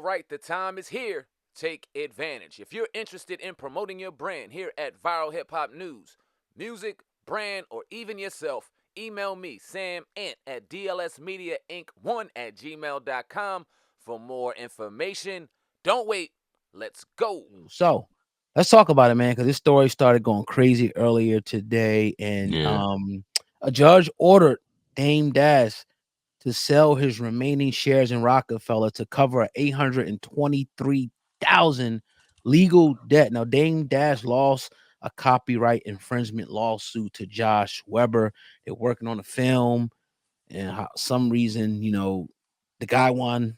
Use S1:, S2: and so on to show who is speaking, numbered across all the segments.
S1: All right, the time is here. Take advantage. If you're interested in promoting your brand here at Viral Hip Hop News, music, brand, or even yourself, email me, Sam Ant at dlsmediainc1@gmail.com for more information. Don't wait. Let's go.
S2: So let's talk about it, man, because this story started going crazy earlier today, and
S3: Yeah.
S2: a judge ordered Dame Dash to sell his remaining shares in Rockefeller to cover a 823,000 legal debt. Now, Dame Dash lost a copyright infringement lawsuit to Josh Weber. They're working on a film, and some reason, the guy won.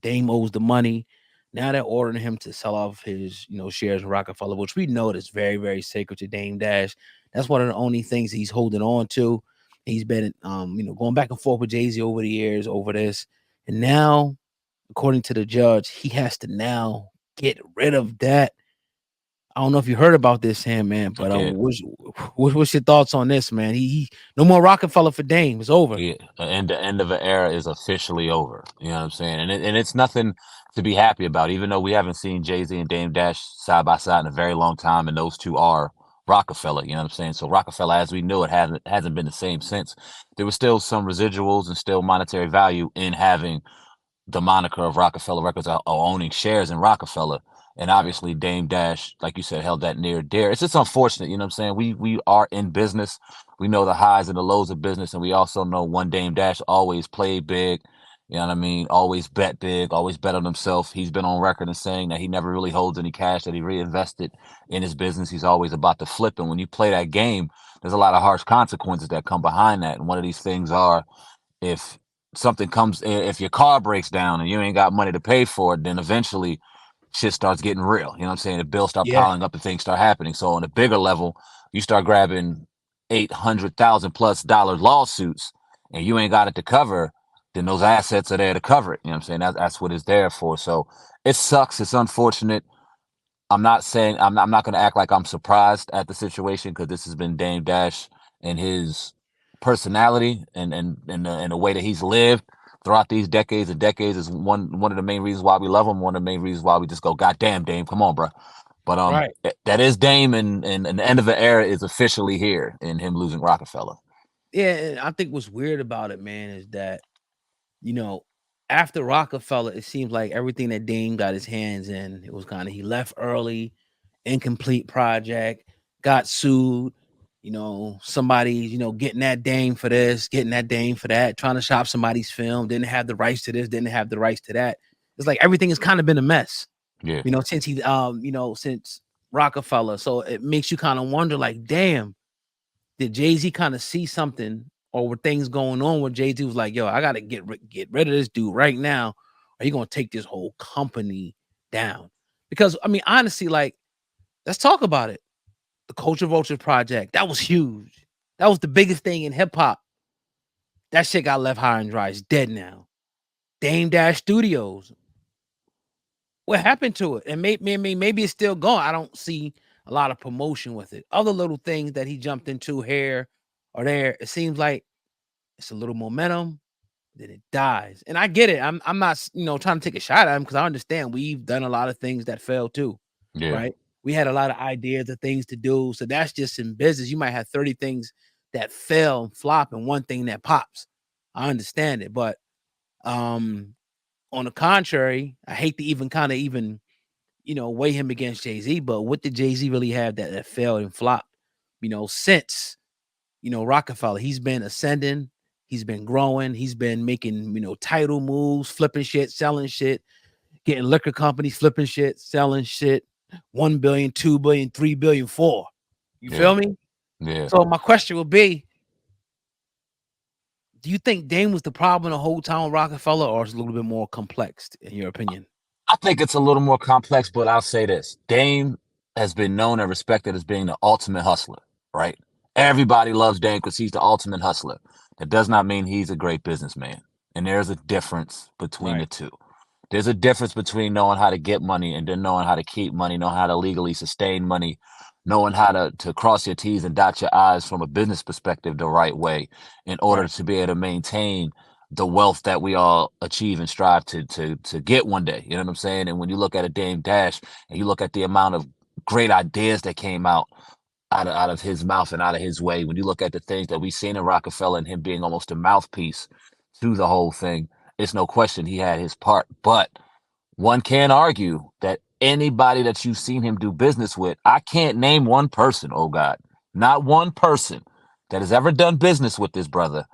S2: Dame owes the money. Now they're ordering him to sell off his, shares in Rockefeller, which we know is very, very sacred to Dame Dash. That's one of the only things he's holding on to. He's been, going back and forth with Jay-Z over the years over this. And now, according to the judge, he has to now get rid of that. I don't know if you heard about this, Sam, man, but what's your thoughts on this, man? He no more Rockefeller for Dame. It's over.
S3: Yeah, and the end of an era is officially over. You know what I'm saying? And it's nothing to be happy about, even though we haven't seen Jay-Z and Dame Dash side by side in a very long time, and those two are Rockefeller. You know what I'm saying? So Rockefeller, as we knew it, hasn't been the same since. There was still some residuals and still monetary value in having the moniker of Rocafella Records or owning shares in Rockefeller. And obviously Dame Dash, like you said, held that near dear. It's just unfortunate, you know what I'm saying? We are in business. We know the highs and the lows of business, and we also know one Dame Dash always played big. You know what I mean? Always bet big, always bet on himself. He's been on record and saying that he never really holds any cash that he reinvested in his business. He's always about to flip. And when you play that game, there's a lot of harsh consequences that come behind that. And one of these things are if if your car breaks down and you ain't got money to pay for it, then eventually shit starts getting real. You know what I'm saying? The bills start
S2: Yeah.
S3: piling up and things start happening. So on a bigger level, you start grabbing $800,000+ lawsuits and you ain't got it to cover, then those assets are there to cover it. You know what I'm saying? That's what it's there for. So it sucks. It's unfortunate. I'm not saying I'm not going to act like I'm surprised at the situation because this has been Dame Dash and his personality and the way that he's lived throughout these decades and decades is one of the main reasons why we love him. One of the main reasons why we just go, God damn, Dame, come on, bro. But
S2: Right.
S3: that is Dame, and the end of the era is officially here in him losing Rockefeller.
S2: Yeah, and I think what's weird about it, man, is that after Rockefeller, it seems like everything that Dame got his hands in, it was kind of he left early, incomplete project, got sued. Somebody, getting that Dame for this, getting that Dame for that, trying to shop somebody's film, didn't have the rights to this, didn't have the rights to that. It's like everything has kind of been a mess,
S3: Yeah,
S2: since Rockefeller. So it makes you kind of wonder, like, damn, did Jay-Z kind of see something or were things going on where Jay-Z was like, yo, I got to get rid of this dude right now. Are you going to take this whole company down? Because, I mean, honestly, like, let's talk about it. The Culture Vulture Project, that was huge. That was the biggest thing in hip hop. That shit got left high and dry. It's dead now. Dame Dash Studios. What happened to it? And maybe it's still gone. I don't see a lot of promotion with it. Other little things that he jumped into here or there, it seems like it's a little momentum, then it dies. And I get it. I'm not, trying to take a shot at him because I understand we've done a lot of things that fail too,
S3: yeah,
S2: right? We had a lot of ideas of things to do. So that's just in business. You might have 30 things that fail and flop and one thing that pops. I understand it. But on the contrary, I hate to even weigh him against Jay-Z, but what did Jay-Z really have that failed and flopped? Since Rockefeller, he's been ascending, he's been growing, he's been making title moves, flipping shit, selling shit, getting liquor companies, flipping shit, selling shit, 1 billion, 2 billion, 3 billion, 4. You
S3: yeah,
S2: feel me?
S3: yeah.
S2: So my question would be, do you think Dame was the problem the whole time with Rockefeller, or is it a little bit more complex in your opinion?
S3: I think it's a little more complex, but I'll say this. Dame has been known and respected as being the ultimate hustler, right? Everybody loves Dame because he's the ultimate hustler. That does not mean he's a great businessman. And there's a difference between the
S2: Right.
S3: two. There's a difference between knowing how to get money and then knowing how to keep money, knowing how to legally sustain money, knowing how to cross your T's and dot your I's from a business perspective the right way in order
S2: Right.
S3: to be able to maintain the wealth that we all achieve and strive to get one day. You know what I'm saying? And when you look at a Dame Dash and you look at the amount of great ideas that came out of his mouth and out of his way, when you look at the things that we've seen in Rockefeller and him being almost a mouthpiece to the whole thing, it's no question he had his part. But one can argue that anybody that you've seen him do business with, I can't name one person, oh God, not one person that has ever done business with this brother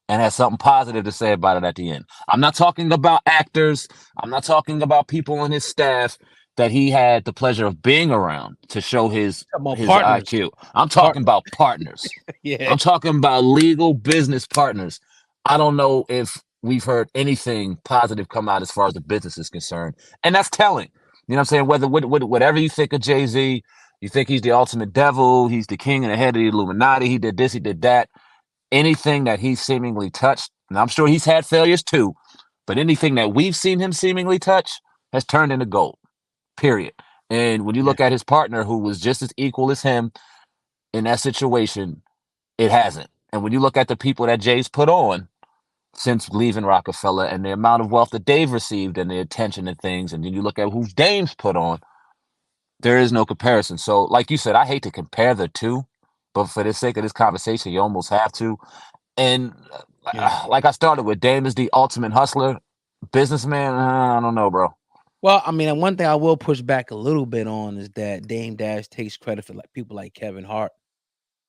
S3: and has something positive to say about it at the end. I'm not talking about actors. I'm not talking about people on his staff that he had the pleasure of being around to show his
S2: Partners.
S3: IQ. I'm talking about partners.
S2: Yeah.
S3: I'm talking about legal business partners. I don't know if we've heard anything positive come out as far as the business is concerned. And that's telling. You know what I'm saying? Whatever you think of Jay-Z, you think he's the ultimate devil, he's the king and the head of the Illuminati, he did this, he did that. Anything that he's seemingly touched, and I'm sure he's had failures too, but anything that we've seen him seemingly touch has turned into gold, period. And when you look at his partner, who was just as equal as him in that situation, it hasn't. And when you look at the people that Jay's put on since leaving Rockefeller and the amount of wealth that they've received and the attention and things, and then you look at who Dame's put on, there is no comparison. So, like you said, I hate to compare the two, but for the sake of this conversation, you almost have to. And like I started with, Dame is the ultimate hustler, businessman. I don't know, bro.
S2: Well, I mean, one thing I will push back a little bit on is that Dame Dash takes credit for like people like Kevin Hart.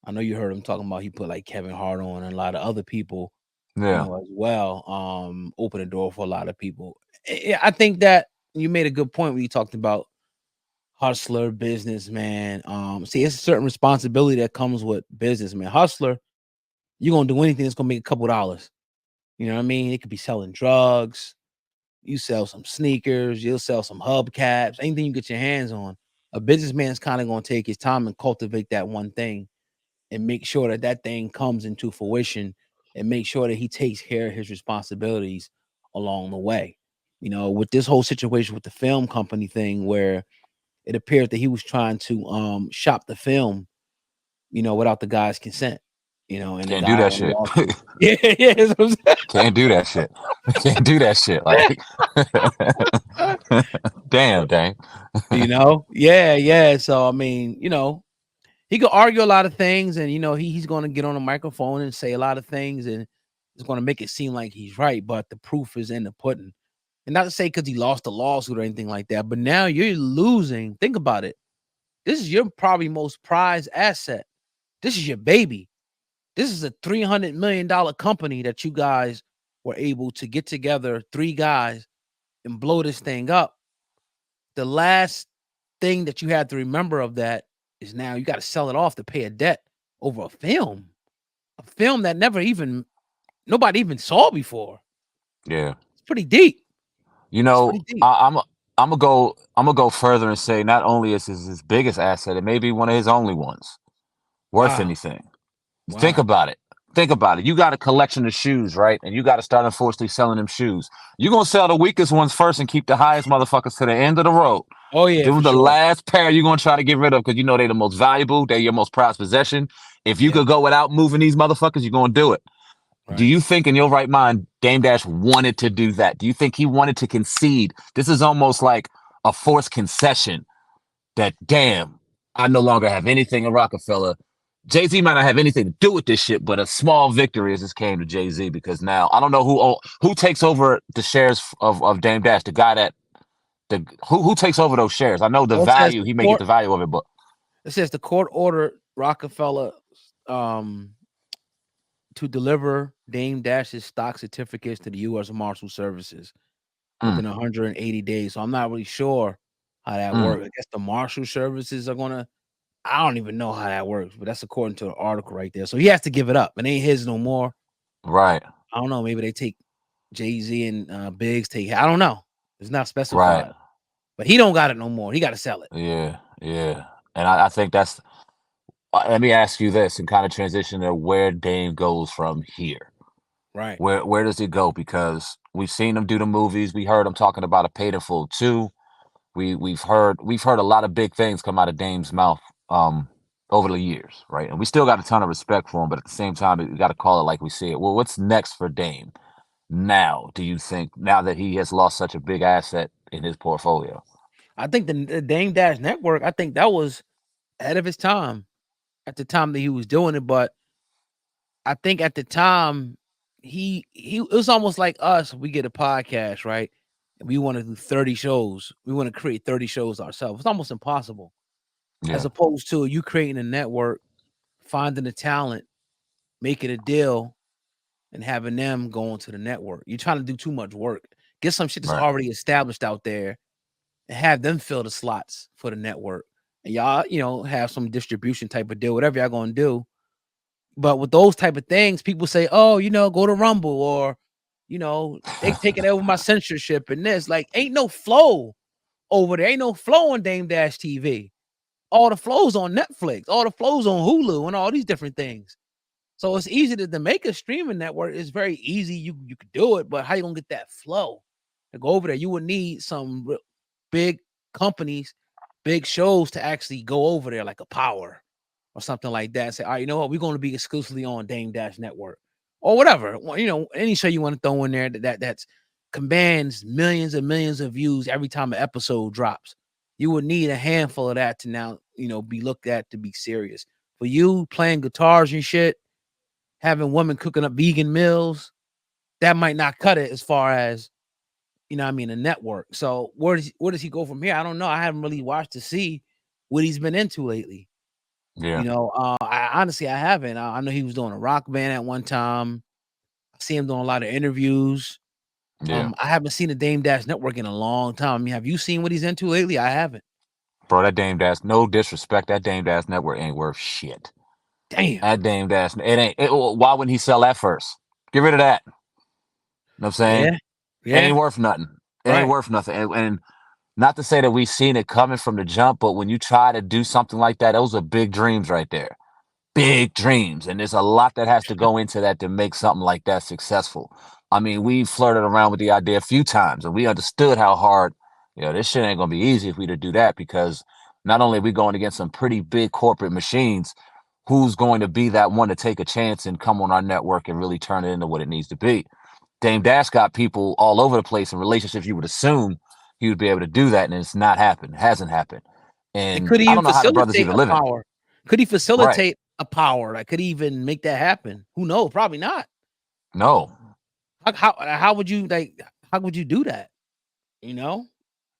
S2: I know you heard him talking about he put like Kevin Hart on and a lot of other people,
S3: Yeah.
S2: as well. Open the door for a lot of people. I think that you made a good point when you talked about hustler, businessman. See, it's a certain responsibility that comes with businessman. Hustler, you're gonna do anything that's gonna make a couple dollars. You know what I mean? It could be selling drugs. You sell some sneakers, you'll sell some hubcaps, anything you get your hands on. A businessman's kind of going to take his time and cultivate that one thing and make sure that that thing comes into fruition and make sure that he takes care of his responsibilities along the way. You know, with this whole situation with the film company thing where it appeared that he was trying to shop the film, without the guy's consent, and the
S3: Can't do
S2: guy
S3: that shit.
S2: yeah.
S3: Can't do that shit. Can't do that shit. Like, damn, dang.
S2: Yeah. So I mean, he could argue a lot of things, and he's going to get on a microphone and say a lot of things, and it's going to make it seem like he's right. But the proof is in the pudding, and not to say because he lost a lawsuit or anything like that. But now you're losing. Think about it. This is your probably most prized asset. This is your baby. This is a $300 million company that you guys were able to get together, 3 guys, and blow this thing up. The last thing that you have to remember of that is now you got to sell it off to pay a debt over a film that nobody even saw before.
S3: Yeah,
S2: it's pretty deep.
S3: I'm gonna go further and say not only is this his biggest asset, it may be one of his only ones worth anything. Wow. Think about it. You got a collection of shoes, right? And you got to start unfortunately selling them shoes. You're gonna sell the weakest ones first and keep the highest motherfuckers to the end of the road.
S2: Oh yeah,
S3: them the last pair you're gonna try to get rid of because they're the most valuable. They're your most prized possession. If you could go without moving these motherfuckers, you're gonna do it. Right. Do you think in your right mind Dame Dash wanted to do that? Do you think he wanted to concede? This is almost like a forced concession that, damn, I no longer have anything in Rockefeller. Jay-Z might not have anything to do with this shit, but a small victory as this came to Jay-Z because now I don't know who takes over the shares of Dame Dash, the guy that who takes over those shares. I know the value, he may get the value of it, but
S2: it says the court ordered Rockefeller to deliver Dame Dash's stock certificates to the U.S. Marshal Services within 180 days. So I'm not really sure how that works. I guess the Marshal Services are gonna. I don't even know how that works, but that's according to the article right there. So he has to give it up. It ain't his no more.
S3: Right.
S2: I don't know. Maybe they take Jay-Z and Biggs take. I don't know. It's not specified. Right. But he don't got it no more. He got to sell it.
S3: Yeah. And I think that's. Let me ask you this and kind of transition to where Dame goes from here.
S2: Right.
S3: Where does it go? Because we've seen him do the movies. We heard him talking about a Paid in Full 2. We've heard a lot of big things come out of Dame's mouth over the years, right? And we still got a ton of respect for him, but at the same time, we got to call it like we see it. Well, what's next for Dame? now, do you think, now that he has lost such a big asset in his portfolio?
S2: I think the Dame Dash Network, I think that was ahead of his time at the time that he was doing it. But I think at the time he it was almost like us. We get a podcast, right? And we want to do 30 shows. We want to create 30 shows ourselves. It's almost impossible.
S3: Yeah,
S2: As opposed to you creating a network, finding the talent, making a deal, and having them go into the network. You're trying to do too much work. Get some shit that's
S3: right.
S2: already established out there and have them fill the slots for the network. And y'all, have some distribution type of deal, whatever y'all gonna do. But with those type of things, people say, oh, go to Rumble, or they taking over my censorship and this. Like, ain't no flow over there. Ain't no flow on Dame Dash TV. All the flows on Netflix, all the flows on Hulu, and all these different things. So it's easy to make a streaming network. It's very easy. You could do it, but how you gonna get that flow to go over there? You would need some big companies, big shows to actually go over there, like a Power or something like that. Say, all right, you know what? We're going to be exclusively on Dame Dash Network or whatever. Any show you want to throw in there that's commands millions and millions of views every time an episode drops. You would need a handful of that to now, be looked at to be serious. For you playing guitars and shit, having women cooking up vegan meals, that might not cut it as far as, a network. So where does he go from here? I don't know. I haven't really watched to see what he's been into lately.
S3: Yeah,
S2: I honestly haven't. I know he was doing a rock band at one time. I see him doing a lot of interviews.
S3: yeah.
S2: I haven't seen the Dame Dash Network in a long time. I mean, have you seen what he's into lately? I haven't.
S3: Bro, that Dame Dash, no disrespect, that Dame Dash network ain't worth shit.
S2: Damn.
S3: That Dame Dash, why wouldn't he sell that first? Get rid of that. You know what I'm saying?
S2: Yeah.
S3: It
S2: Yeah.
S3: ain't worth nothing. It
S2: Right.
S3: ain't worth nothing. And not to say that we've seen it coming from the jump, but when you try to do something like that, those are big dreams right there. Big dreams. And there's a lot that has to go into that to make something like that successful. I mean, we flirted around with the idea a few times and we understood how hard, this shit ain't going to be easy if we to do that, because not only are we going against some pretty big corporate machines, who's going to be that one to take a chance and come on our network and really turn it into what it needs to be? Dame Dash got people all over the place in relationships. You would assume he would be able to do that, and it's not happened. It hasn't happened.
S2: And
S3: And
S2: could he
S3: I
S2: even
S3: don't know how the brother's
S2: facilitate
S3: even
S2: a
S3: living.
S2: power? Could he
S3: Right.
S2: facilitate a power? Like, could he even make that happen? Who knows? Probably not.
S3: No.
S2: How would you how would you do that?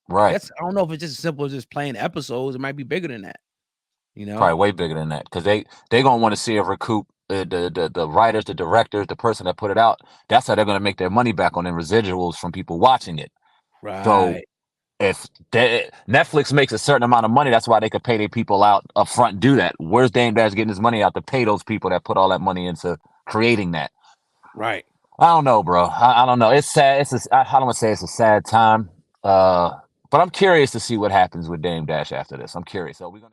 S3: Right.
S2: I don't know if it's just as simple as just playing episodes. It might be bigger than that.
S3: Probably way bigger than that, because they gonna want to see a recoup. The writers, the directors, the person that put it out. That's how they're gonna make their money back on their residuals from people watching it. So
S2: Right.
S3: if Netflix makes a certain amount of money, that's why they could pay their people out up front and do that. Where's Dame Dash getting his money out to pay those people that put all that money into creating that?
S2: Right.
S3: I don't know, bro. I don't know. It's sad. I don't want to say it's a sad time. But I'm curious to see what happens with Dame Dash after this. I'm curious. So we're gonna